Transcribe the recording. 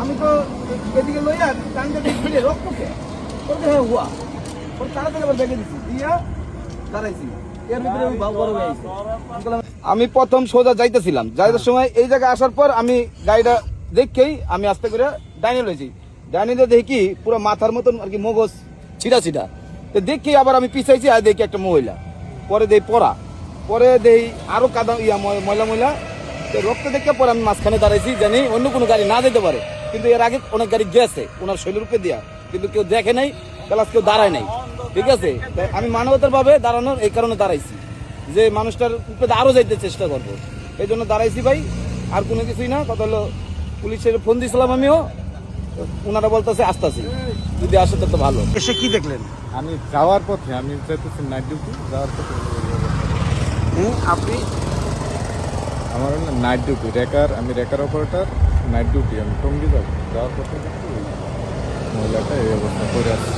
আমি তো এদিকে লইয়া টাঙ্গা দিয়ে রক্ত কে ওর হ্যাঁ হুয়া ওর তাড়াতাড়ি আবার ব্যাগে দিছি দিয়া দাঁড়াইছি এর ভিতরে আমি বড় হয়ে গেছি। আমি প্রথম সোজা যাইতেছিলাম, যাইতে সময় এই জায়গায় আসার পর আমি গাড়িটা দেখেই আমি আস্তে করে ডাইনে লইছি। ডাইনে দেখি পুরো মাথার মতন আর কি মগজ ছিটা ছিটা, তো দেখি আবার আমি পিছাইছি আর দেখি একটা মহিলা, পরে দেই পড়া, পরে দেই আরো কাদা ময়লা ময়লা, তো রক্ত দেখে পরে আমি মাঝখানে দাঁড়াইছি জানি অন্য কোনো গাড়ি না যেতে পারে, কিন্তু এর আগে অনেক গাড়ি গেছে ওনার শৈলের উপরে দিয়া, কিন্তু কেউ দেখে নাই প্লাস কেউ দাঁড়ায় নাই। ঠিক আছে, আমি মানবতার ভাবে দাঁড়ানোর এই কারণে দাঁড়াইছি যে মানুষটার উপরে আরো যাইতে চেষ্টা করবো, এই জন্য দাঁড়াইছি ভাই, আর কোনো কিছুই না। কথা হলো পুলিশের ফোন দিয়েছিলাম আমিও, ওনারা বলতেছে আসতেছি, যদি আসে তো ভালো। এসে কি দেখলেন? আমি যাওয়ার পথে আমি যেতেছি নাইট ডিউটি, যাওয়ার পথে আপনি? আমার হলো নাইট ডিউটি রেকার, আমি রেকার অপারেটর, নাইট ডিউটি আমি টঙ্গি যাবো, যাওয়ার পথে মহিলাটা এই অবস্থা করে আছে।